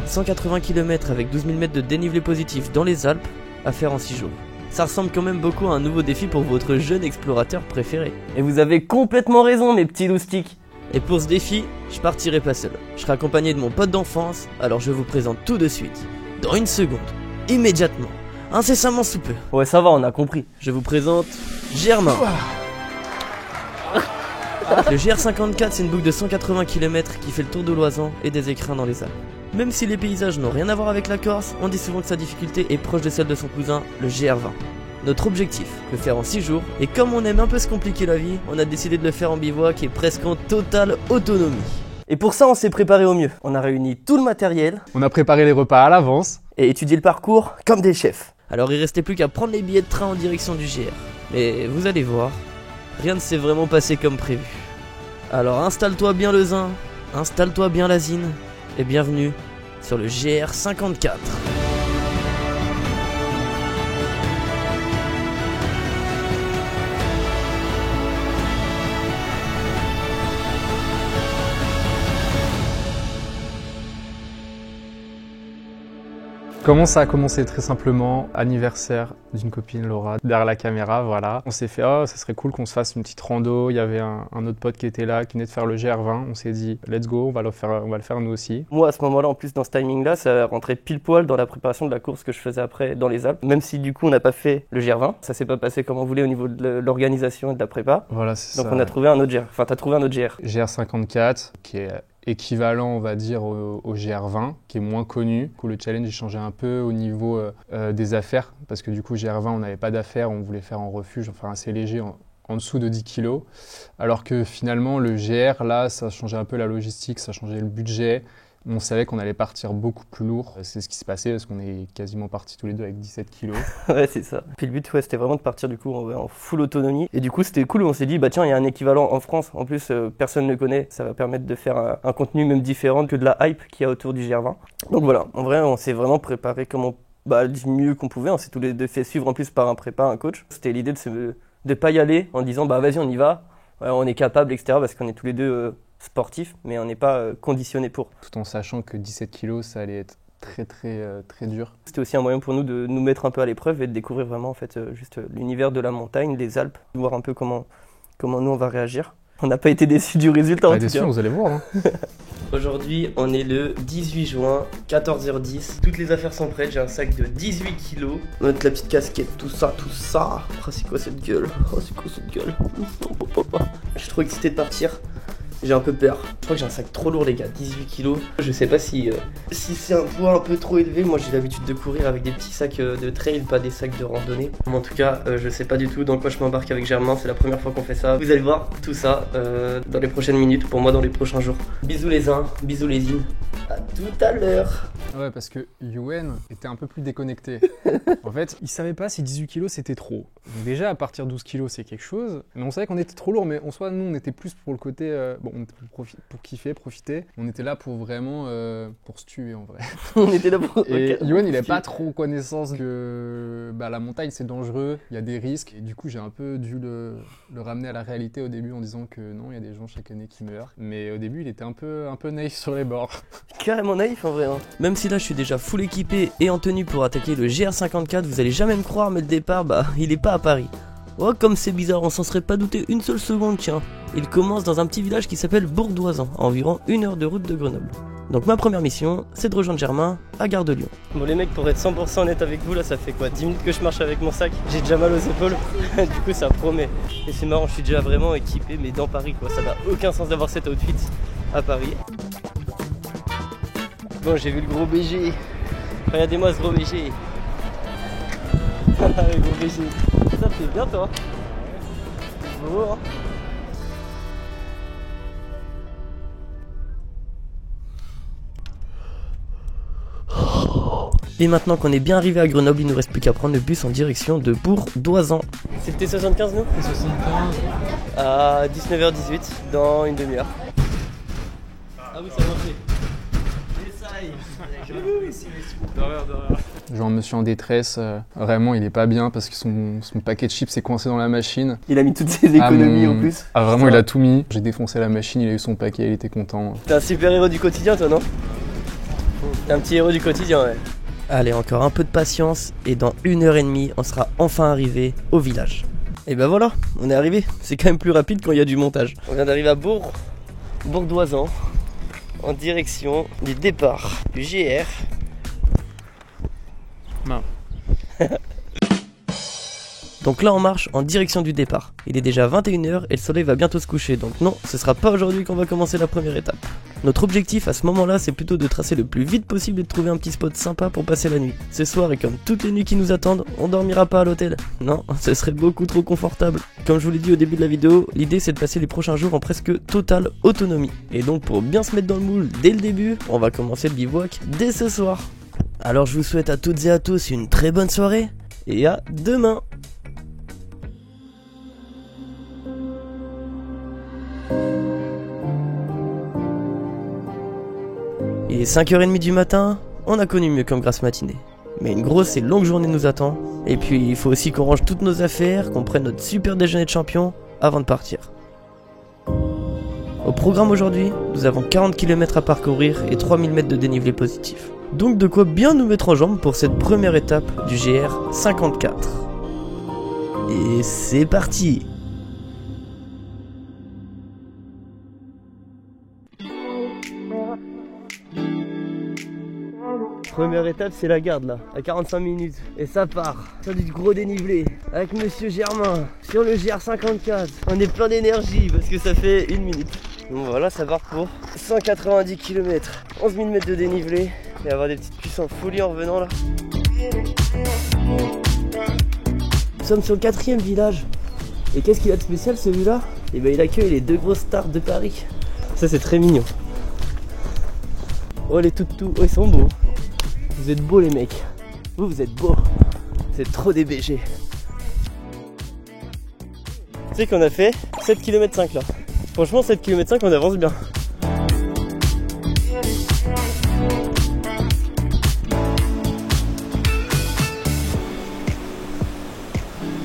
180 km avec 12 000 mètres de dénivelé positif dans les Alpes à faire en 6 jours. Ça ressemble quand même beaucoup à un nouveau défi pour votre jeune explorateur préféré. Et vous avez complètement raison mes petits loustiques. Et pour ce défi, je partirai pas seul. Je serai accompagné de mon pote d'enfance, alors je vous présente tout de suite, dans une seconde, immédiatement, incessamment sous peu. Ouais ça va, on a compris. Je vous présente Germain. Le GR54 c'est une boucle de 180 km qui fait le tour de l'Oisans et des écrins dans les Alpes. Même si les paysages n'ont rien à voir avec la Corse, on dit souvent que sa difficulté est proche de celle de son cousin, le GR20. Notre objectif, le faire en 6 jours, et comme on aime un peu se compliquer la vie, on a décidé de le faire en bivouac et presque en totale autonomie. Et pour ça on s'est préparé au mieux. On a réuni tout le matériel, on a préparé les repas à l'avance, et étudié le parcours comme des chefs. Alors il restait plus qu'à prendre les billets de train en direction du GR. Mais vous allez voir, rien ne s'est vraiment passé comme prévu. Alors installe-toi bien le zin, installe-toi bien la zine, et bienvenue sur le GR54. Comment ça a commencé? Très simplement, anniversaire d'une copine, Laura, derrière la caméra, voilà. On s'est fait, oh, ça serait cool qu'on se fasse une petite rando. Il y avait un autre pote qui était là, qui venait de faire le GR20. On s'est dit, let's go, on va le faire nous aussi. Moi, à ce moment-là, en plus, dans ce timing-là, ça rentrait pile poil dans la préparation de la course que je faisais après dans les Alpes. Même si, du coup, on n'a pas fait le GR20. Ça s'est pas passé comme on voulait au niveau de l'organisation et de la prépa. Voilà, c'est ça. Donc, on a trouvé un autre GR. Enfin, t'as trouvé un autre GR. GR54, qui est équivalent, on va dire, au GR20, qui est moins connu. Du coup, le challenge, il changeait un peu au niveau des affaires, parce que du coup, GR20, on n'avait pas d'affaires, on voulait faire en refuge, enfin assez léger, en dessous de 10 kg. Alors que finalement, le GR, là, ça changeait un peu la logistique, ça changeait le budget. On savait qu'on allait partir beaucoup plus lourd. C'est ce qui s'est passé parce qu'on est quasiment partis tous les deux avec 17 kilos. Ouais, c'est ça. Puis le but, c'était vraiment de partir du coup en full autonomie. Et du coup, c'était cool. On s'est dit, bah tiens, il y a un équivalent en France. En plus, personne ne le connaît. Ça va permettre de faire un contenu même différent que de la hype qu'il y a autour du GR20. Donc voilà, en vrai, on s'est vraiment préparé comme du mieux qu'on pouvait. On s'est tous les deux fait suivre en plus par un prépa, un coach. C'était l'idée de pas y aller en disant, bah vas-y, on y va. Ouais, on est capable, etc. Parce qu'on est tous les deux sportif, mais on n'est pas conditionné pour. Tout en sachant que 17 kilos, ça allait être très dur. C'était aussi un moyen pour nous de nous mettre un peu à l'épreuve et de découvrir vraiment en fait juste l'univers de la montagne, les Alpes, voir un peu comment nous on va réagir. On n'a pas été déçus du résultat en tout cas. Vous allez voir. Hein. Aujourd'hui, on est le 18 juin, 14h10. Toutes les affaires sont prêtes, j'ai un sac de 18 kilos. On va mettre la petite casquette, tout ça. Oh, c'est quoi cette gueule? Je suis trop excité de partir. J'ai un peu peur. Je crois que j'ai un sac trop lourd les gars, 18 kilos. Je sais pas si c'est un poids un peu trop élevé. Moi j'ai l'habitude de courir avec des petits sacs de trail, pas des sacs de randonnée. En tout cas, je sais pas du tout dans quoi je m'embarque avec Germain. C'est la première fois qu'on fait ça. Vous allez voir tout ça dans les prochaines minutes, pour moi dans les prochains jours. Bisous les uns, bisous les zines. À tout à l'heure. Ouais, parce que Yuen était un peu plus déconnecté. En fait, il savait pas si 18 kilos c'était trop. Donc déjà, à partir de 12 kilos, c'est quelque chose. Mais on savait qu'on était trop lourd, mais en soi, nous, on était plus pour le côté... on était pour kiffer, profiter. On était là pour vraiment... pour se tuer, en vrai. On était là pour... Et Yuen, il n'a pas trop connaissance que la montagne, c'est dangereux, il y a des risques. Et du coup, j'ai un peu dû le ramener à la réalité au début en disant que non, il y a des gens chaque année qui meurent. Mais au début, il était un peu naïf sur les bords. Carrément naïf, en vrai. Hein. Même si là, je suis déjà full équipé et en tenue pour attaquer le GR54, vous allez jamais me croire, mais le départ, il est pas à Paris. Oh, comme c'est bizarre, on s'en serait pas douté une seule seconde, tiens. Il commence dans un petit village qui s'appelle Bourg-d'Oisans, à environ 1 heure de route de Grenoble. Donc ma première mission, c'est de rejoindre Germain à Gare de Lyon. Bon les mecs, pour être 100% honnête avec vous, là ça fait quoi 10 minutes que je marche avec mon sac, j'ai déjà mal aux épaules, du coup ça promet. Et c'est marrant, je suis déjà vraiment équipé, mais dans Paris quoi, ça n'a aucun sens d'avoir cet outfit à Paris. Bon, j'ai vu le gros BG, regardez-moi ce gros BG. Le gros BG, ça fait bien toi. Beau hein. Et maintenant qu'on est bien arrivé à Grenoble, il ne nous reste plus qu'à prendre le bus en direction de Bourg-d'Oisans. C'est le T75 nous ? T75. À 19h18, dans une demi-heure. Ah oui, ça m'a fait. Genre monsieur en détresse, vraiment il est pas bien parce que son paquet de chips s'est coincé dans la machine. Il a mis toutes ses économies en plus. Ah vraiment il a tout mis. J'ai défoncé la machine, il a eu son paquet, il était content. T'es un super héros du quotidien toi non ? T'es un petit héros du quotidien, ouais. Allez, encore un peu de patience et dans 1h30, on sera enfin arrivé au village. Et ben voilà, on est arrivé. C'est quand même plus rapide quand il y a du montage. On vient d'arriver à Bourg-d'Oisans, en direction du départ du GR. Non. Donc là on marche en direction du départ. Il est déjà 21h et le soleil va bientôt se coucher. Donc non, ce sera pas aujourd'hui qu'on va commencer la première étape. Notre objectif à ce moment-là, c'est plutôt de tracer le plus vite possible et de trouver un petit spot sympa pour passer la nuit. Ce soir, et comme toutes les nuits qui nous attendent, on dormira pas à l'hôtel. Non, ce serait beaucoup trop confortable. Comme je vous l'ai dit au début de la vidéo, l'idée c'est de passer les prochains jours en presque totale autonomie. Et donc pour bien se mettre dans le moule dès le début, on va commencer le bivouac dès ce soir. Alors je vous souhaite à toutes et à tous une très bonne soirée et à demain. Il est 5h30 du matin, on a connu mieux comme grasse matinée. Mais une grosse et longue journée nous attend. Et puis il faut aussi qu'on range toutes nos affaires, qu'on prenne notre super déjeuner de champion avant de partir. Au programme aujourd'hui, nous avons 40 km à parcourir et 3000 mètres de dénivelé positif. Donc de quoi bien nous mettre en jambes pour cette première étape du GR 54. Et c'est parti! Première étape, c'est la garde là, à 45 minutes. Et ça part sur du gros dénivelé avec Monsieur Germain sur le GR54. On est plein d'énergie parce que ça fait 1 minute. Donc voilà, ça part pour 190 km, 11 000 mètres de dénivelé. Et avoir des petites cuisses en folie en revenant là. Nous sommes sur le 4e village. Et qu'est-ce qu'il a de spécial celui-là? Et ben il accueille les 2 grosses stars de Paris. Ça c'est très mignon. Oh les toutous, oh ils sont beaux. Vous êtes beaux les mecs. Vous êtes beaux. Vous êtes trop des BG. Tu sais qu'on a fait 7 km 5 là. Franchement 7 km 5 on avance bien.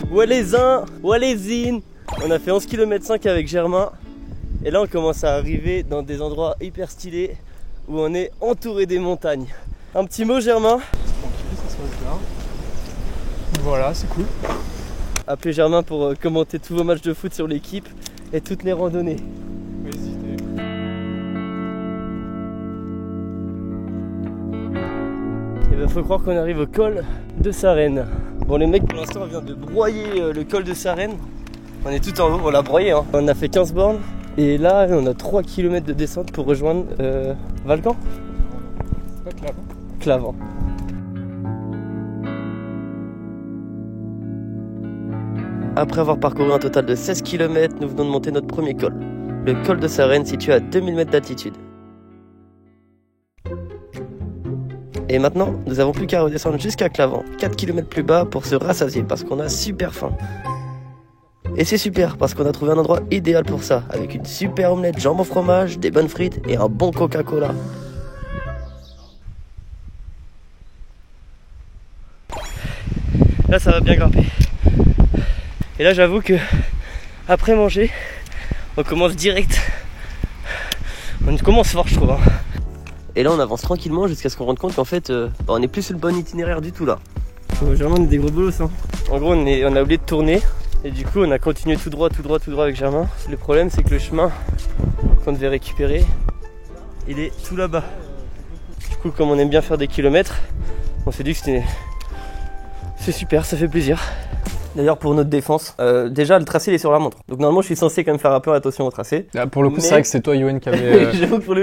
Walaisin, Walaisine. On a fait 11 km 5 avec Germain. Et là on commence à arriver dans des endroits hyper stylés où on est entouré des montagnes. Un petit mot Germain? Tranquille, ça se passe bien. Voilà, c'est cool. Appelez Germain pour commenter tous vos matchs de foot sur l'équipe et toutes les randonnées. Pas hésiter. Et ben faut croire qu'on arrive au col de Sarenne. Bon les mecs pour l'instant on vient de broyer le col de Sarenne. On est tout en haut, on l'a broyé hein. On a fait 15 bornes et là on a 3 km de descente pour rejoindre Valcan. C'est pas Clavant. Clavant. Après avoir parcouru un total de 16 km, nous venons de monter notre premier col. Le col de Sarenne situé à 2000 mètres d'altitude. Et maintenant, nous n'avons plus qu'à redescendre jusqu'à Clavant, 4 km plus bas pour se rassasier parce qu'on a super faim. Et c'est super parce qu'on a trouvé un endroit idéal pour ça, avec une super omelette jambon fromage, des bonnes frites et un bon Coca-Cola. Là ça va bien grimper. Et là j'avoue que après manger, on commence direct. On commence fort je trouve hein. Et là on avance tranquillement jusqu'à ce qu'on rende compte qu'en fait on n'est plus sur le bon itinéraire du tout là. Germain on est des gros bolos hein. En gros on a oublié de tourner. Et du coup on a continué tout droit avec Germain. Le problème c'est que le chemin qu'on devait récupérer, il est tout là-bas. Du coup comme on aime bien faire des kilomètres, on s'est dit que c'est super, ça fait plaisir. D'ailleurs pour notre défense, déjà le tracé il est sur la montre. Donc normalement je suis censé quand même faire un peu attention au tracé. Là, pour le coup c'est vrai que c'est toi Yoann qui avait,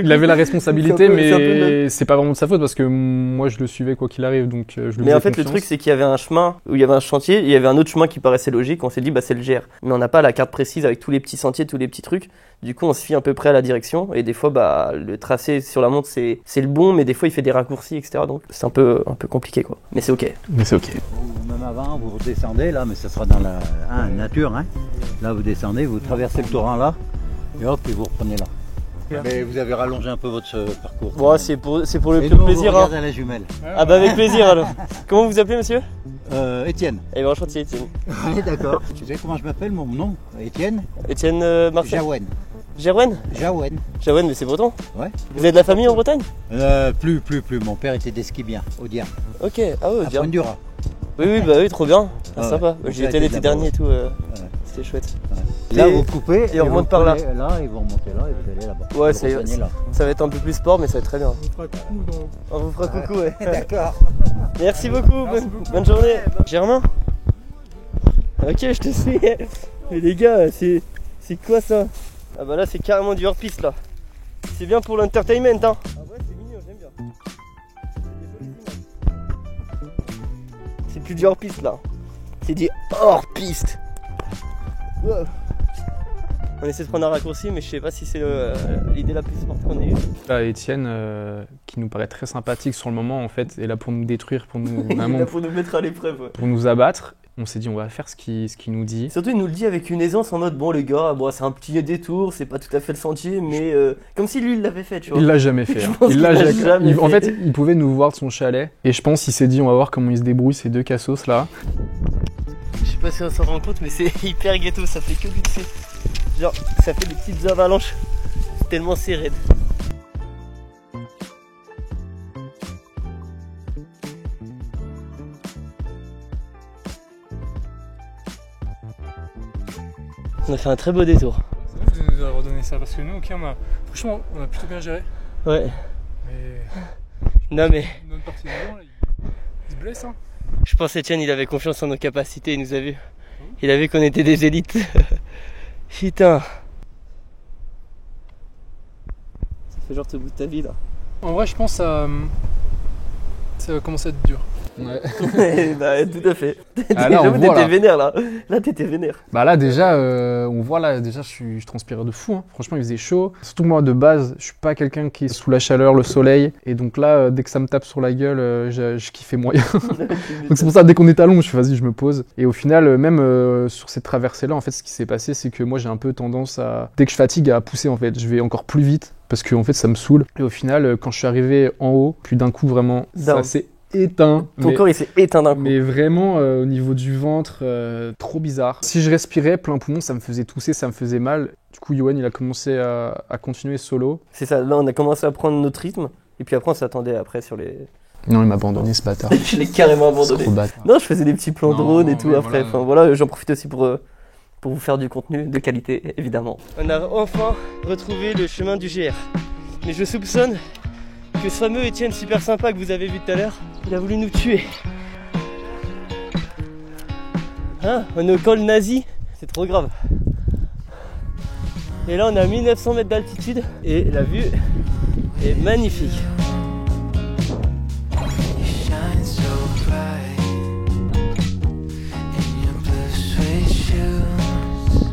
il avait la responsabilité mais c'est pas vraiment de sa faute parce que moi je le suivais quoi qu'il arrive donc je lui faisais Mais en fait confiance. le truc c'est qu'il y avait un chemin où il y avait un chantier, il y avait un autre chemin qui paraissait logique, on s'est dit bah c'est le GR. Mais on n'a pas la carte précise avec tous les petits sentiers, tous les petits trucs. Du coup on se fie à peu près à la direction et des fois bah le tracé sur la montre c'est le bon mais des fois il fait des raccourcis etc. Donc c'est un peu compliqué quoi. Mais c'est ok. Mais c'est ok. Même avant, vous redescendez là, mais ça sera dans la nature. Hein. Là, vous descendez, vous traversez le torrent là, et hop, et vous reprenez là. Mais vous avez rallongé un peu votre parcours. Bon, c'est pour le et plus nous, plaisir. on Hein. regarde à la jumelle. Ah bah avec plaisir alors. Comment vous vous appelez monsieur? Étienne. Eh ben enchanté Étienne. Oui, d'accord. Tu sais comment je m'appelle, mon nom? Étienne Étienne Marcel. Jaouen. Gerwen? Jaouen. Gerwen, mais c'est breton? Ouais. Vous avez de la famille en Bretagne? Plus. Mon père était d'Esquibien, au Dien. Ok, ah ouais, À bien. Pointe-du-Rat. Oui, bah oui, trop bien. Ah, Ah sympa. ouais. J'y étais l'été dernier et tout. Ouais. C'était chouette. Là, Et- vous coupez et on remonte par là. Là, ils vont remonter là et vous allez là-bas. Ouais, Vous c'est- rejoignez là. Ça va être un peu plus sport, mais ça va être très bien. On fera coucou dans... On vous fera coucou, ouais. D'accord. Merci beaucoup, bonne journée. Germain? Ok, je te suis. Mais les gars, c'est quoi ça? Ah bah là, c'est carrément du hors-piste là. C'est bien pour l'entertainment, hein. Ah ouais, c'est mignon, j'aime bien. C'est plus du hors-piste là. C'est du hors-piste. Wow. On essaie de prendre un raccourci, mais je sais pas si c'est l'idée la plus smart qu'on ait eue. Là, Étienne, qui nous paraît très sympathique sur le moment, en fait, est là pour nous détruire, pour nous, Il est vraiment, là pour nous mettre à l'épreuve. Ouais. pour nous abattre. On s'est dit, on va faire ce qu'il nous dit. Surtout, il nous le dit avec une aisance en mode bon, les gars, bon, c'est un petit détour, c'est pas tout à fait le sentier, mais comme si lui il l'avait fait, tu vois. Il l'a jamais fait. Je hein. pense Il l'a qu'il l'a jamais. jamais En fait. fait, il pouvait nous voir de son chalet. Et je pense qu'il s'est dit, on va voir comment ils se débrouillent ces deux cassos là. Je sais pas si on s'en rend compte, mais c'est hyper ghetto, ça fait que du C. Genre, ça fait des petites avalanches, tellement c'est raide. On a fait un très beau détour. C'est vrai que vous nous avez redonné ça parce que nous, ok, franchement, on a plutôt bien géré. Ouais. Mais Non mais, notre partie devant, là, il se blesse, hein. je pense Etienne, il avait confiance en nos capacités, il nous a vu. Il a vu qu'on était des élites. Putain. Ça fait genre te bout de ta vie là. En vrai, je pense que ça va commencer à être dur. Ouais. Bah tout à fait. Ah, là, on J'avoue, voit, t'étais là. vénère là. Là t'étais vénère. Bah là déjà, on voit là, déjà je transpirais de fou. Hein. Franchement, il faisait chaud. Surtout que moi de base, je suis pas quelqu'un qui est sous la chaleur, le soleil. Et donc là, dès que ça me tape sur la gueule, je kiffais moyen. Donc c'est pour ça, dès qu'on est à Londres, je fais vas-y, je me pose. Et au final, même sur cette traversée-là, en fait, ce qui s'est passé, c'est que moi j'ai un peu tendance à, dès que je fatigue, à pousser en fait. Je vais encore plus vite parce que en fait, ça me saoule. Et au final, quand je suis arrivé en haut, puis d'un coup vraiment, ça Down. s'est éteint. Ton Mais- corps il s'est éteint d'un coup. mais vraiment au niveau du ventre, trop bizarre. Si je respirais plein poumon, ça me faisait tousser, ça me faisait mal. Du coup, Yoann, il a commencé à continuer solo. C'est ça, là on a commencé à prendre notre rythme. Et puis après on s'attendait après sur les... Non, il m'a abandonné ce bâtard. Je l'ai carrément C'est abandonné. trop bâtard. Non, je faisais des petits plans Non, drone et tout mais après. voilà. Enfin voilà, j'en profite aussi pour vous faire du contenu de qualité, évidemment. On a enfin retrouvé le chemin du GR. Mais je soupçonne que ce fameux Étienne super sympa que vous avez vu tout à l'heure, il a voulu nous tuer. Hein, on est au col nazi, c'est trop grave. Et là on est à 1900 mètres d'altitude et la vue est magnifique. Shine so bright in your blue suede shoes.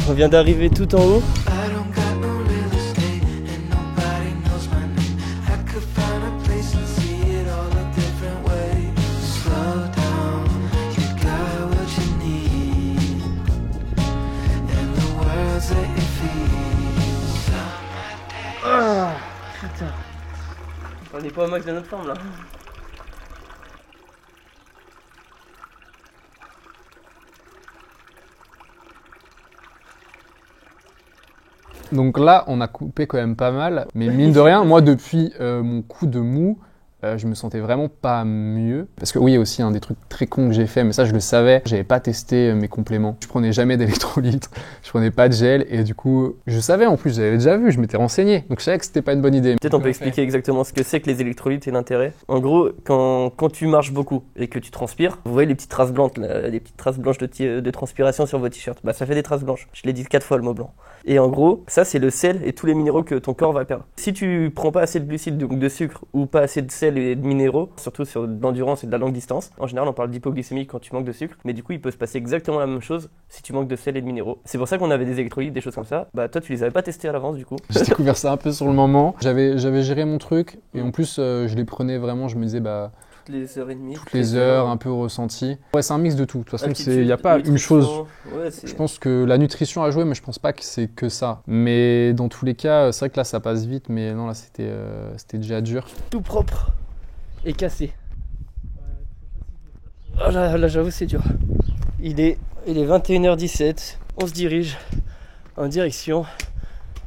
On vient d'arriver tout en haut. I don't got no real estate and nobody knows my name. I could find a place and see it all a different way. Slow down, you got what you need, and the world's at your feet. Ah, putain. On n'est pas au max de notre forme là. Donc là, on a coupé quand même pas mal. Mais mine de rien, moi, depuis mon coup de mou, je me sentais vraiment pas mieux. Parce que oui, il y a aussi un des trucs très cons que j'ai fait, mais ça, je le savais. J'avais pas testé mes compléments. Je prenais jamais d'électrolytes, je prenais pas de gel. Et du coup, je savais en plus, j'avais déjà vu, je m'étais renseigné. Donc je savais que c'était pas une bonne idée. Peut-être on peut expliquer exactement ce que c'est que les électrolytes et l'intérêt. En gros, quand tu marches beaucoup et que tu transpires, vous voyez les petites traces blanches, là, les petites traces blanches de transpiration sur vos t-shirts. Bah ça fait des traces blanches. Je l'ai dit 4 fois le mot blanc. Et en gros, ça c'est le sel et tous les minéraux que ton corps va perdre. Si tu prends pas assez de glucides, donc de sucre, ou pas assez de sel et de minéraux, surtout sur de l'endurance et de la longue distance, en général on parle d'hypoglycémie quand tu manques de sucre, mais du coup il peut se passer exactement la même chose si tu manques de sel et de minéraux. C'est pour ça qu'on avait des électrolytes, des choses comme ça. Bah toi tu les avais pas testés à l'avance du coup. J'ai découvert ça un peu sur le moment. J'avais géré mon truc. Et en plus, je les prenais vraiment, je me disais, bah, Toutes les heures et demie. toutes les heures, un peu au ressenti. Ouais, c'est un mix de tout. De toute façon, Altitude, il n'y a pas une chose. Ouais, c'est- Je pense que la nutrition a joué, mais je pense pas que c'est que ça. Mais dans tous les cas, c'est vrai que là, ça passe vite, mais non, là, c'était déjà dur. tout propre et cassé. Oh là, là j'avoue c'est dur. Il est 21h17, on se dirige en direction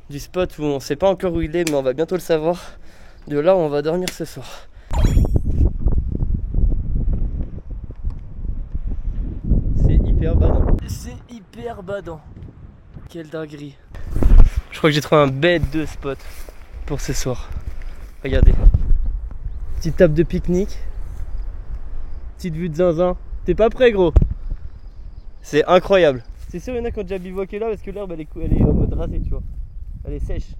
du spot où on sait pas encore où il est, mais on va bientôt le savoir. De là où on va dormir ce soir. C'est hyper badant. C'est hyper badant. Quelle dinguerie. Je crois que j'ai trouvé un bête de spot pour ce soir. Regardez. Petite table de pique-nique. Petite vue de zinzin. T'es pas prêt, gros? C'est incroyable. C'est sûr, il y en a qui ont déjà bivouaqué là parce que l'herbe elle est en mode rasée, tu vois. Elle est sèche.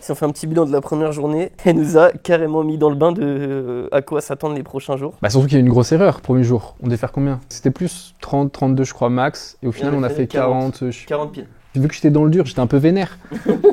Si on fait un petit bilan de la première journée, elle nous a carrément mis dans le bain de à quoi s'attendre les prochains jours. Bah surtout qu'il y a eu une grosse erreur, premier jour. On devait faire combien? C'était plus 30, 32 je crois max. Et au final on a fait 40. 40 piles. Vu que j'étais dans le dur, j'étais un peu vénère.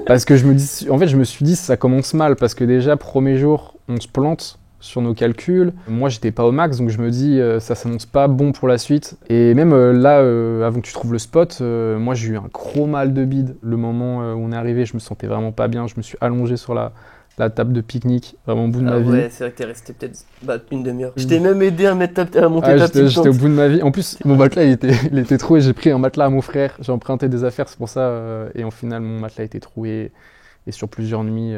Parce que je me suis dit ça commence mal. Parce que déjà, premier jour, on se plante sur nos calculs. Moi, j'étais pas au max, donc je me dis ça s'annonce pas bon pour la suite. Et même là, avant que tu trouves le spot, moi j'ai eu un gros mal de bide. Le moment où on est arrivé, je me sentais vraiment pas bien. Je me suis allongé sur la table de pique-nique, vraiment au bout de ma vie. Ouais, c'est vrai que t'es resté peut-être une demi-heure. Je t'ai même aidé à monter ta petite tente. J'étais au bout de ma vie. En plus, mon matelas il était troué. J'ai pris un matelas à mon frère. J'ai emprunté des affaires, c'est pour ça. Et en final, mon matelas était troué. Et sur plusieurs nuits,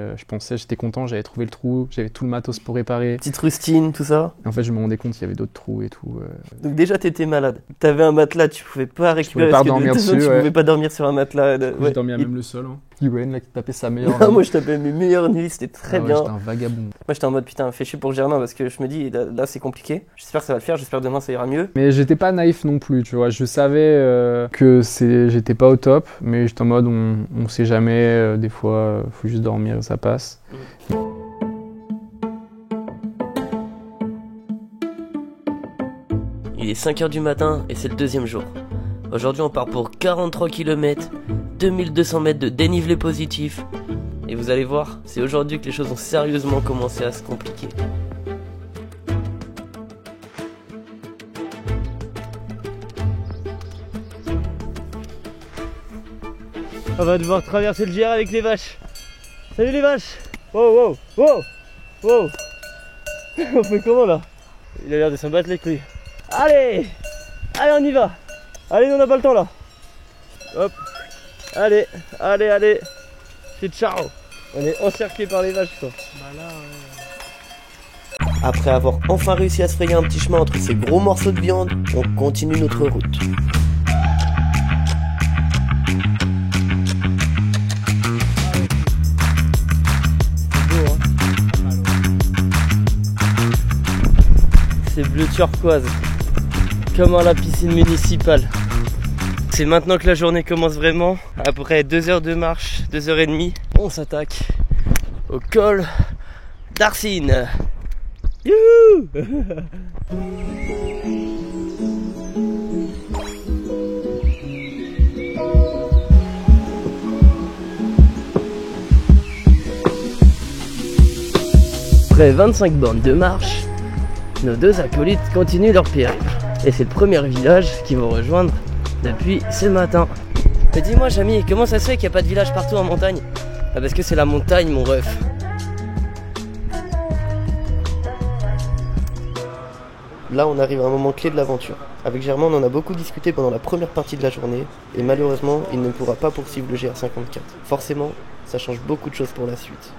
j'étais content, j'avais trouvé le trou, j'avais tout le matos pour réparer. Petite rustine, tout ça. Et en fait, je me rendais compte qu'il y avait d'autres trous et tout. Donc déjà, t'étais malade. T'avais un matelas, tu pouvais pas récupérer. Pas dormir dessus, tu pouvais pas dormir sur un matelas. J'ai dormi à même le sol. Hein. Yuen, là, qui tapait sa meilleure nuit. Moi, je tapais mes meilleures nuits, c'était très bien. J'étais un vagabond. Moi, j'étais en mode putain, fais chier pour Germain parce que je me dis, là c'est compliqué. J'espère que ça va le faire, j'espère que demain ça ira mieux. Mais j'étais pas naïf non plus, tu vois. Je savais que j'étais pas au top, mais j'étais en mode on sait jamais, des fois, faut juste dormir et ça passe. Il est 5h du matin et c'est le deuxième jour. Aujourd'hui, on part pour 43 km, 2200 mètres de dénivelé positif. Et vous allez voir, c'est aujourd'hui que les choses ont sérieusement commencé à se compliquer. On va devoir traverser le GR avec les vaches. Salut les vaches! Wow, wow, wow, wow! On fait comment là? Il a l'air de s'en battre les couilles. Allez! Allez, on y va! Allez, on n'a pas le temps là! Hop! Allez, allez, allez! C'est ciao! On est encerclé par les vaches quoi. Après avoir enfin réussi à se frayer un petit chemin entre ces gros morceaux de viande, on continue notre route. C'est bleu turquoise, comme à la piscine municipale. C'est maintenant que la journée commence vraiment. Après 2 heures de marche, 2h30, on s'attaque au col d'Arsine. Youhou! Après 25 bornes de marche, nos deux acolytes continuent leur périple. Et c'est le premier village qu'ils vont rejoindre depuis ce matin. Mais dis-moi Jamy, comment ça se fait qu'il n'y a pas de village partout en montagne? Ah, parce que c'est la montagne mon ref. Là on arrive à un moment clé de l'aventure. Avec Germain on en a beaucoup discuté pendant la première partie de la journée. Et malheureusement il ne pourra pas poursuivre le GR54. Forcément ça change beaucoup de choses pour la suite.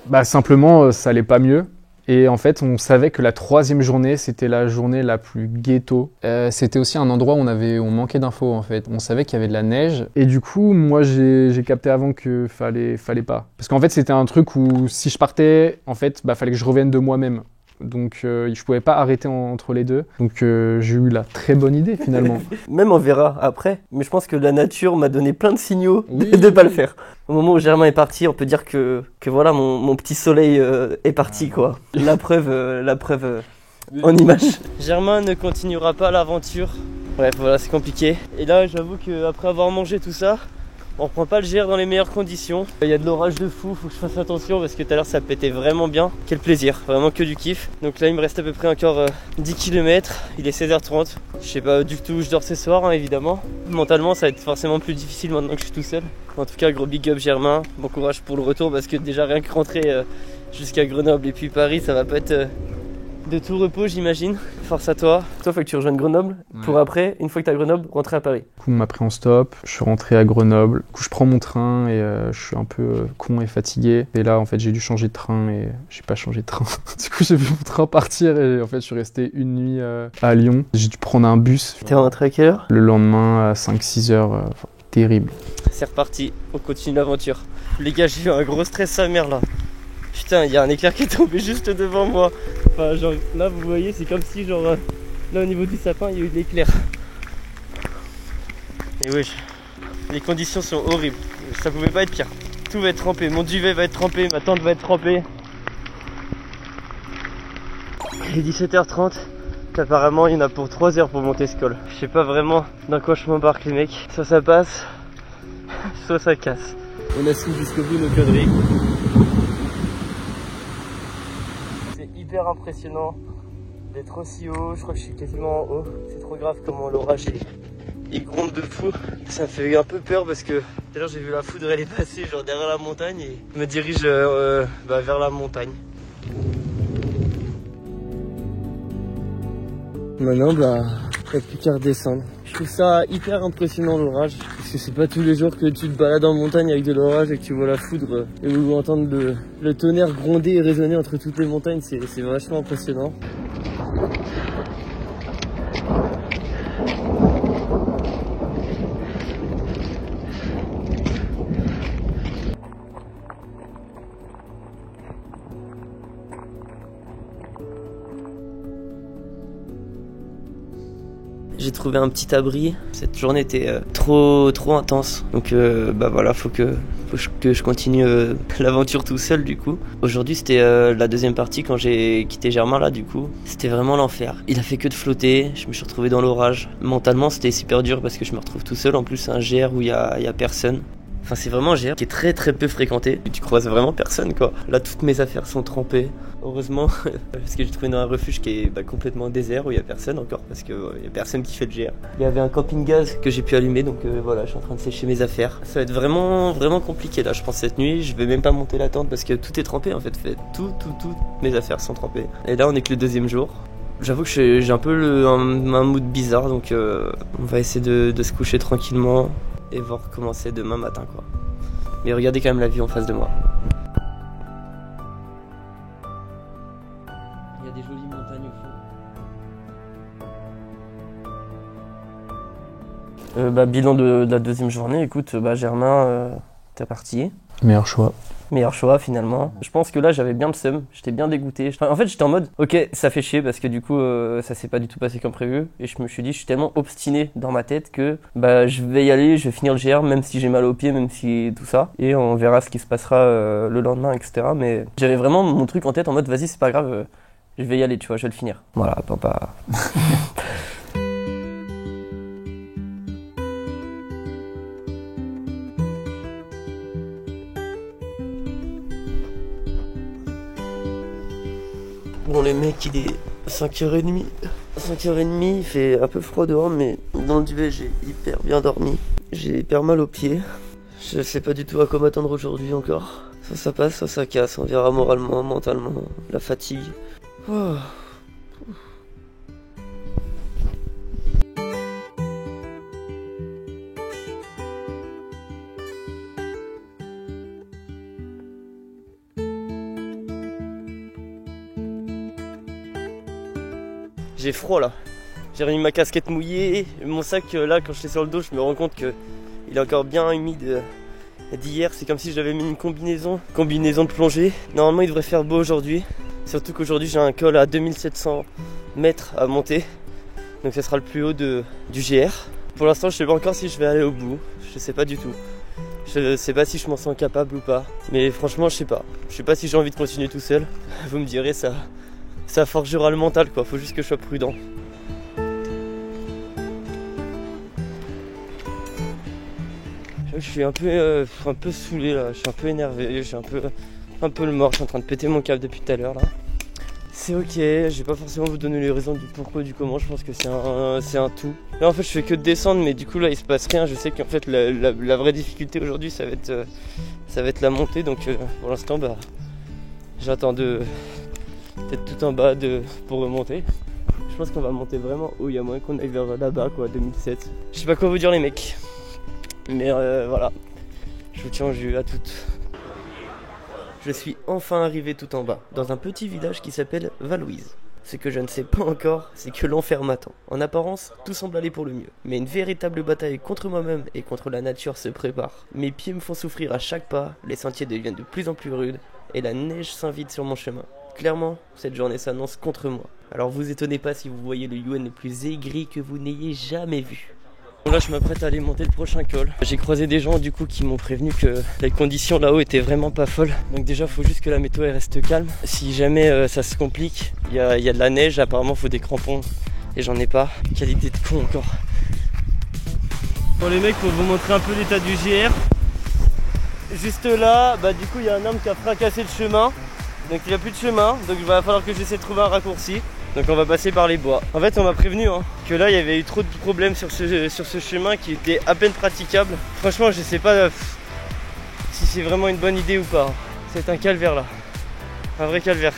Bah simplement ça allait pas mieux. Et en fait, on savait que la 3e journée, c'était la journée la plus ghetto. C'était aussi un endroit où on manquait d'infos en fait. On savait qu'il y avait de la neige. Et du coup, moi, j'ai capté avant que fallait pas. Parce qu'en fait, c'était un truc où si je partais, en fait, fallait que je revienne de moi-même. Donc, je pouvais pas arrêter entre les deux. Donc, j'ai eu la très bonne idée finalement. Même on verra après. Mais je pense que la nature m'a donné plein de signaux de pas le faire. Au moment où Germain est parti, on peut dire que voilà, mon petit soleil est parti quoi. La preuve en image. Germain ne continuera pas l'aventure. Bref, voilà, c'est compliqué. Et là, j'avoue qu'après avoir mangé tout ça, on reprend pas le GR dans les meilleures conditions. Il y a de l'orage de fou, faut que je fasse attention parce que tout à l'heure ça pétait vraiment bien. Quel plaisir, vraiment que du kiff. Donc là il me reste à peu près encore 10 km, il est 16h30. Je sais pas du tout où je dors ce soir évidemment. Mentalement ça va être forcément plus difficile maintenant que je suis tout seul. En tout cas gros big up Germain, bon courage pour le retour parce que déjà rien que rentrer jusqu'à Grenoble et puis Paris ça va pas être de tout repos, j'imagine. Force à toi. Toi, faut que tu rejoignes Grenoble pour après, une fois que t'es à Grenoble, rentrer à Paris. Du coup, on m'a pris en stop, je suis rentré à Grenoble. Du coup, je prends mon train et je suis un peu con et fatigué. Et là, en fait, j'ai dû changer de train et j'ai pas changé de train. Du coup, j'ai vu mon train partir et en fait, je suis resté une nuit à Lyon. J'ai dû prendre un bus. T'es rentré à quelle heure? Le lendemain, à 5-6 heures. Terrible. C'est reparti, on continue l'aventure. Les gars, j'ai eu un gros stress sa mère là. Putain, il y a un éclair qui est tombé juste devant moi. Enfin, genre là, vous voyez, c'est comme si, genre là au niveau du sapin, il y a eu de l'éclair. Et oui, les conditions sont horribles. Ça pouvait pas être pire. Tout va être trempé, mon duvet va être trempé, ma tente va être trempée. Il est 17h30. Apparemment, il y en a pour 3 heures pour monter ce col. Je sais pas vraiment dans quoi je m'embarque, les mecs. Soit ça passe, soit ça casse. On assume jusqu'au bout nos conneries. C'est hyper impressionnant d'être aussi haut. Je crois que je suis quasiment en haut. C'est trop grave comment l'orage il gronde de fou. Ça me fait un peu peur parce que tout à l'heure j'ai vu la foudre, elle est passée genre derrière la montagne et je me dirige vers la montagne. Maintenant, il n'y a plus qu'à redescendre. Je trouve ça hyper impressionnant l'orage, parce que c'est pas tous les jours que tu te balades en montagne avec de l'orage et que tu vois la foudre et ou entendre le tonnerre gronder et résonner entre toutes les montagnes, c'est vachement impressionnant. J'ai trouvé un petit abri. Cette journée était trop intense. Donc voilà, faut que je continue l'aventure tout seul du coup. Aujourd'hui c'était la deuxième partie quand j'ai quitté Germain là du coup. C'était vraiment l'enfer. Il a fait que de flotter, je me suis retrouvé dans l'orage. Mentalement c'était super dur parce que je me retrouve tout seul. En plus c'est un GR où il y a personne. Enfin c'est vraiment un GR qui est très peu fréquenté. Tu croises vraiment personne quoi. Là toutes mes affaires sont trempées. Heureusement parce que j'ai trouvé dans un refuge qui est complètement désert où il y a personne encore parce que il y a personne qui fait le GR. Il y avait un camping-gaz que j'ai pu allumer donc voilà je suis en train de sécher mes affaires. Ça va être vraiment compliqué là je pense cette nuit. Je vais même pas monter la tente parce que tout est trempé en fait. Toutes mes affaires sont trempées. Et là on est que le deuxième jour. J'avoue que j'ai un peu un mood bizarre donc on va essayer de se coucher tranquillement et voir comment c'est demain matin quoi. Mais regardez quand même la vue en face de moi. Il y a des jolies montagnes au fond. Bilan de la deuxième journée, écoute, Germain, t'es parti. Meilleur choix. Meilleur choix finalement. Je pense que là j'avais bien le seum, j'étais bien dégoûté. En fait j'étais en mode ok ça fait chier parce que du coup ça s'est pas du tout passé comme prévu. Et je me suis dit je suis tellement obstiné dans ma tête que je vais y aller, je vais finir le GR même si j'ai mal aux pieds, même si tout ça. Et on verra ce qui se passera le lendemain etc. Mais j'avais vraiment mon truc en tête en mode vas-y c'est pas grave, je vais y aller tu vois, je vais le finir. Voilà papa. Bon les mecs il est 5h30. 5h30 il fait un peu froid dehors mais dans le duvet j'ai hyper bien dormi. J'ai hyper mal aux pieds. Je sais pas du tout à quoi m'attendre aujourd'hui encore. Soit ça passe, soit ça casse. On verra moralement, mentalement, la fatigue. Oh. J'ai froid là, j'ai remis ma casquette mouillée, mon sac là quand je l'ai sur le dos je me rends compte qu'il est encore bien humide d'hier, c'est comme si j'avais mis une combinaison de plongée. Normalement il devrait faire beau aujourd'hui, surtout qu'aujourd'hui j'ai un col à 2700 mètres à monter, donc ça sera le plus haut du GR. Pour l'instant je sais pas encore si je vais aller au bout, je sais pas du tout. Je sais pas si je m'en sens capable ou pas, mais franchement je sais pas si j'ai envie de continuer tout seul, vous me direz ça forgera le mental quoi, faut juste que je sois prudent. Je suis un peu saoulé là, je suis un peu énervé, je suis un peu le mort, je suis en train de péter mon câble depuis tout à l'heure là. C'est ok, je vais pas forcément vous donner les raisons du pourquoi du comment, je pense que c'est un tout. Là en fait je fais que de descendre mais du coup là il se passe rien, je sais qu'en fait la vraie difficulté aujourd'hui ça va être la montée donc pour l'instant j'attends de peut-être tout en bas pour remonter. Je pense qu'on va monter vraiment haut, il y a moyen qu'on aille vers là-bas quoi, 2007. Je sais pas quoi vous dire les mecs. Mais voilà, je vous tiens au jus, à toutes. Je suis enfin arrivé tout en bas, dans un petit village qui s'appelle Valouise. Ce que je ne sais pas encore, c'est que l'enfer m'attend. En apparence, tout semble aller pour le mieux. Mais une véritable bataille contre moi-même et contre la nature se prépare. Mes pieds me font souffrir à chaque pas, les sentiers deviennent de plus en plus rudes, et la neige s'invite sur mon chemin. Clairement, cette journée s'annonce contre moi. Alors vous étonnez pas si vous voyez le Yuen le plus aigri que vous n'ayez jamais vu. Bon là je m'apprête à aller monter le prochain col. J'ai croisé des gens du coup qui m'ont prévenu que les conditions là-haut étaient vraiment pas folles. Donc déjà faut juste que la météo elle reste calme. Si jamais ça se complique, il y a de la neige, apparemment faut des crampons et j'en ai pas. Quelle idée de con encore. Bon les mecs, pour vous montrer un peu l'état du GR. Juste là, bah du coup il y a un homme qui a fracassé le chemin. Donc il n'y a plus de chemin, donc il va falloir que j'essaie de trouver un raccourci. Donc on va passer par les bois. En fait on m'a prévenu que là il y avait eu trop de problèmes sur ce chemin qui était à peine praticable. Franchement je sais pas si c'est vraiment une bonne idée ou pas. C'est un calvaire là. Un vrai calvaire.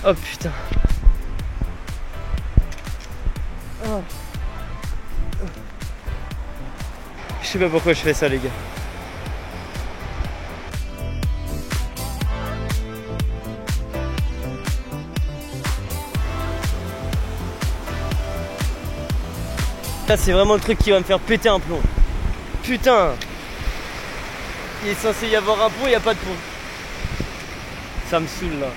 Oh putain. Oh. Je sais pas pourquoi je fais ça les gars. Là c'est vraiment le truc qui va me faire péter un plomb. Putain. Il est censé y avoir un pont, il n'y a pas de pont. Ça me saoule là.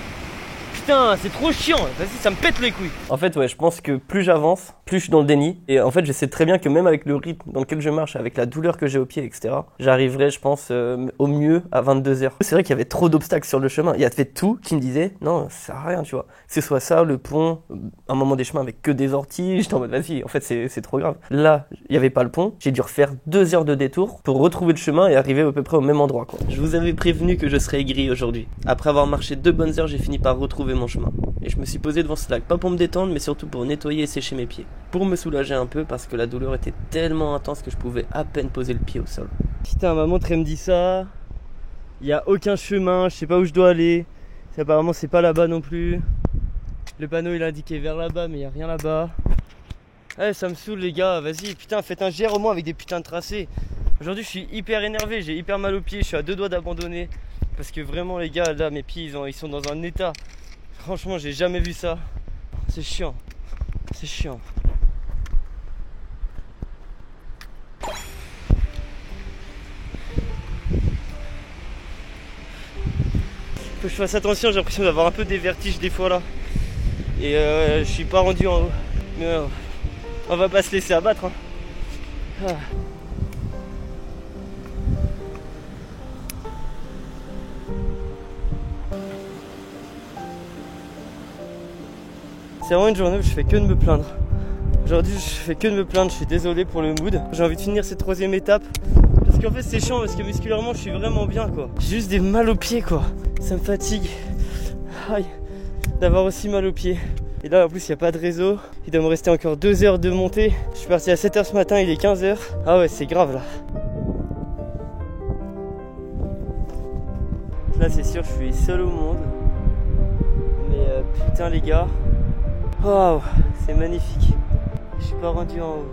Putain, c'est trop chiant. Vas-y, ça me pète les couilles. En fait, ouais, je pense que plus j'avance, plus je suis dans le déni. Et en fait, je sais très bien que même avec le rythme dans lequel je marche, avec la douleur que j'ai au pied, etc., j'arriverai, je pense, au mieux à 22h. C'est vrai qu'il y avait trop d'obstacles sur le chemin. Il y avait tout qui me disait, non, ça sert à rien, tu vois. Que ce soit ça, le pont, un moment des chemins avec que des orties. J'étais en mode, vas-y, en fait, c'est trop grave. Là, il n'y avait pas le pont. J'ai dû refaire 2 heures de détour pour retrouver le chemin et arriver à peu près au même endroit, quoi. Je vous avais prévenu que je serais aigri aujourd'hui. Après avoir marché 2 bonnes heures, j'ai fini par retrouver mon chemin. Et je me suis posé devant ce lac, pas pour me détendre, mais surtout pour nettoyer et sécher mes pieds. Pour me soulager un peu, parce que la douleur était tellement intense que je pouvais à peine poser le pied au sol. Putain, ma montre elle me dit ça. Il n'y a aucun chemin, je sais pas où je dois aller. Apparemment c'est pas là-bas non plus. Le panneau il indiquait vers là-bas, mais il n'y a rien là-bas. Ouais, ça me saoule les gars, vas-y, putain, faites un GR au moins avec des putains de tracés. Aujourd'hui je suis hyper énervé, j'ai hyper mal aux pieds, je suis à 2 doigts d'abandonner. Parce que vraiment les gars, là mes pieds ils sont dans un état. Franchement j'ai jamais vu ça. C'est chiant. C'est chiant. Faut que je fasse attention, j'ai l'impression d'avoir un peu des vertiges des fois là. Et je suis pas rendu en haut. Mais on va pas se laisser abattre hein. Ah. C'est vraiment une journée où je fais que de me plaindre. Aujourd'hui je fais que de me plaindre, je suis désolé pour le mood. J'ai envie de finir cette 3e étape. Parce qu'en fait c'est chiant parce que musculairement je suis vraiment bien quoi. J'ai juste des mal aux pieds quoi. Ça me fatigue. Aïe. D'avoir aussi mal aux pieds. Et là en plus il n'y a pas de réseau. Il doit me rester encore 2 heures de montée. Je suis parti à 7h ce matin, il est 15h. Ah ouais c'est grave là. Là c'est sûr je suis seul au monde. Mais putain les gars. Waouh, c'est magnifique. Je suis pas rendu en haut.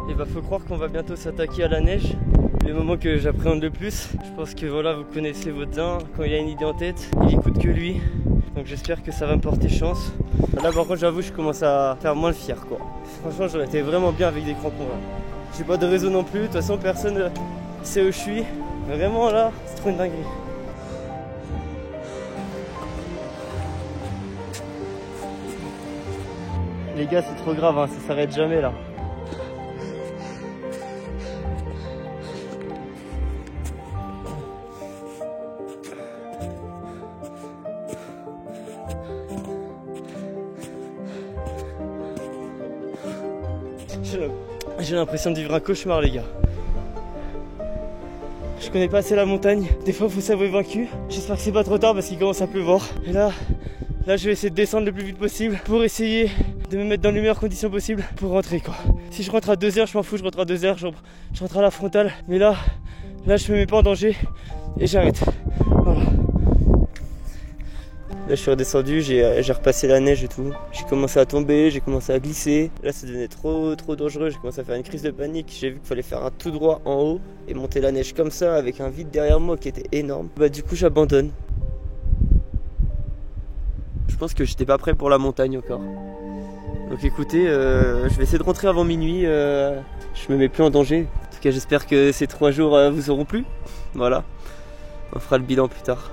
Et bah faut croire qu'on va bientôt s'attaquer à la neige. Le moment que j'appréhende le plus. Je pense que voilà, vous connaissez votre daim. Quand il a une idée en tête, il écoute que lui. Donc j'espère que ça va me porter chance. Là par contre j'avoue je commence à faire moins le fier quoi. Franchement j'aurais été vraiment bien avec des crampons là. J'ai pas de réseau non plus, de toute façon personne sait où je suis. Mais vraiment là, c'est trop une dinguerie. Les gars c'est trop grave, hein, ça s'arrête jamais là. J'ai l'impression de vivre un cauchemar les gars. Je connais pas assez la montagne. Des fois faut s'avouer vaincu. J'espère que c'est pas trop tard parce qu'il commence à pleuvoir. Et là je vais essayer de descendre le plus vite possible pour essayer de me mettre dans les meilleures conditions possibles pour rentrer quoi. Si je rentre à 2h, je m'en fous, je rentre à 2h, je rentre à la frontale. Mais là je me mets pas en danger et j'arrête. Voilà. Là je suis redescendu, j'ai repassé la neige et tout. J'ai commencé à tomber, j'ai commencé à glisser. Là ça devenait trop dangereux, j'ai commencé à faire une crise de panique. J'ai vu qu'il fallait faire un tout droit en haut et monter la neige comme ça avec un vide derrière moi qui était énorme. Bah du coup j'abandonne. Je pense que j'étais pas prêt pour la montagne encore. Donc écoutez, je vais essayer de rentrer avant minuit, je me mets plus en danger. En tout cas j'espère que ces 3 jours vous auront plu. Voilà, on fera le bilan plus tard.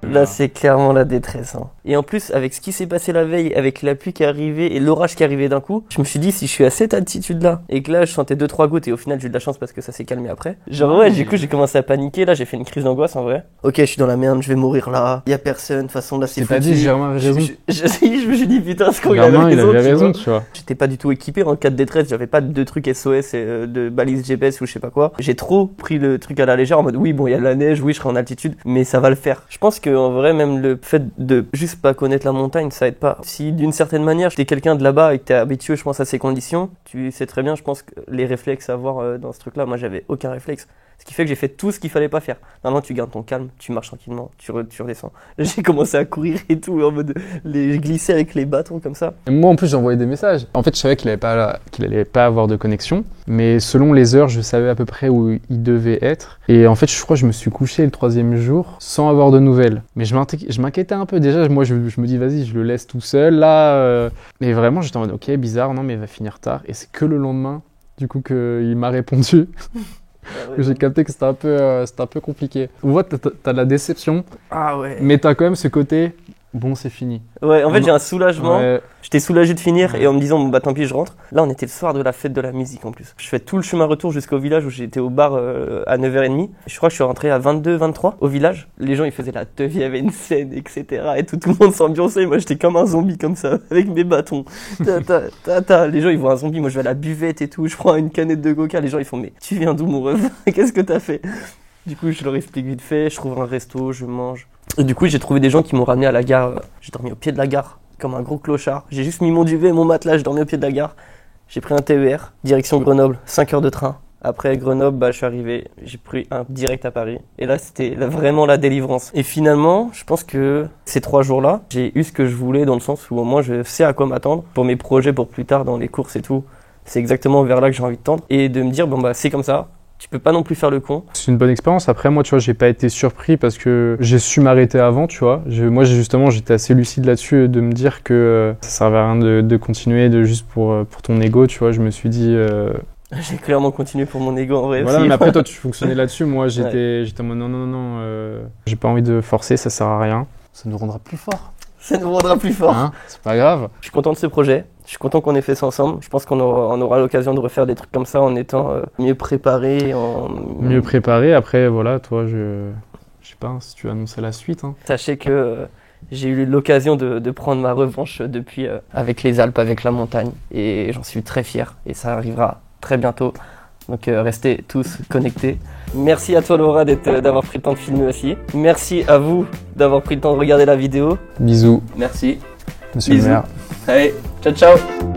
Là c'est clairement la détresse hein. Et en plus avec ce qui s'est passé la veille, avec la pluie qui est arrivée et l'orage qui est arrivé d'un coup, je me suis dit si je suis à cette altitude là et que là je sentais 2-3 gouttes et au final j'ai eu de la chance parce que ça s'est calmé après. Genre ouais du coup j'ai commencé à paniquer, là j'ai fait une crise d'angoisse en vrai. Ok je suis dans la merde, je vais mourir là, y a personne, de toute façon là c'est foutu. T'as dit Germain avait raison. Je me suis dit putain ce qu'on Germain il avait raison tu vois. J'étais pas du tout équipé en cas de détresse, j'avais pas de truc SOS et de balise GPS ou je sais pas quoi. J'ai trop pris le truc à la légère en mode oui bon il y a de la neige, oui je serai en altitude mais ça va le faire. Je pense que en vrai même le fait de juste pas connaître la montagne ça aide pas. Si d'une certaine manière t'es quelqu'un de là-bas et que t'es habitué je pense à ces conditions, tu sais très bien je pense que les réflexes à avoir dans ce truc là, moi j'avais aucun réflexe. Ce qui fait que j'ai fait tout ce qu'il fallait pas faire. Normalement tu gardes ton calme, tu marches tranquillement, tu redescends. J'ai commencé à courir et tout en mode glisser avec les bâtons comme ça. Et moi en plus j'envoyais des messages. En fait je savais qu'il allait pas avoir de connexion, mais selon les heures je savais à peu près où il devait être. Et en fait je crois que je me suis couché le 3e jour sans avoir de nouvelles. Mais je m'inquiétais un peu déjà. Moi je me dis vas-y je le laisse tout seul là. Et vraiment j'étais en mode ok bizarre non mais il va finir tard. Et c'est que le lendemain du coup qu'il m'a répondu. J'ai capté que c'était un peu compliqué. On voit t'as la déception, mais t'as quand même ce côté bon c'est fini. Ouais en fait j'ai un soulagement, ouais. J'étais soulagé de finir et en me disant bon bah tant pis je rentre. Là on était le soir de la fête de la musique en plus. Je fais tout le chemin retour jusqu'au village où j'étais au bar à 9h30. Je crois que je suis rentré à 22-23 au village. Les gens ils faisaient la teuf, il y avait une scène etc. Et tout le monde s'ambiançait. Moi j'étais comme un zombie comme ça avec mes bâtons. Les gens ils voient un zombie, moi je vais à la buvette et tout. Je prends une canette de coca, les gens ils font mais tu viens d'où mon ref? Qu'est-ce que t'as fait? Du coup je leur explique vite fait, je trouve un resto, je mange. Et du coup j'ai trouvé des gens qui m'ont ramené à la gare. J'ai dormi au pied de la gare comme un gros clochard. J'ai juste mis mon duvet et mon matelas, j'ai dormi au pied de la gare. J'ai pris un TER, direction Grenoble, 5 heures de train. Après Grenoble, je suis arrivé, j'ai pris un direct à Paris. Et là, c'était vraiment la délivrance. Et finalement, je pense que ces 3 jours-là, j'ai eu ce que je voulais dans le sens où au moins je sais à quoi m'attendre pour mes projets pour plus tard dans les courses et tout. C'est exactement vers là que j'ai envie de tendre. Et de me dire, c'est comme ça. Tu peux pas non plus faire le con. C'est une bonne expérience. Après, moi, tu vois, j'ai pas été surpris parce que j'ai su m'arrêter avant, tu vois. Moi, justement, j'étais assez lucide là-dessus de me dire que ça servait à rien de continuer juste pour ton ego, tu vois. Je me suis dit... J'ai clairement continué pour mon ego en vrai. Voilà, aussi. Mais après, toi, tu fonctionnais là-dessus. Moi, j'étais en mode non, j'ai pas envie de forcer, ça sert à rien. Ça nous rendra plus fort. Ça nous rendra plus fort. Hein, c'est pas grave. Je suis content de ce projet. Je suis content qu'on ait fait ça ensemble. Je pense qu'on aura l'occasion de refaire des trucs comme ça en étant mieux préparé. Mieux préparé. Après, voilà, toi, je sais pas si tu as annoncé la suite. Hein. Sachez que j'ai eu l'occasion de prendre ma revanche depuis avec les Alpes, avec la montagne. Et j'en suis très fier. Et ça arrivera très bientôt. Donc restez tous connectés. Merci à toi Laura d'avoir pris le temps de filmer aussi. Merci à vous d'avoir pris le temps de regarder la vidéo. Bisous. Merci. Monsieur le maire. Allez, ciao ciao.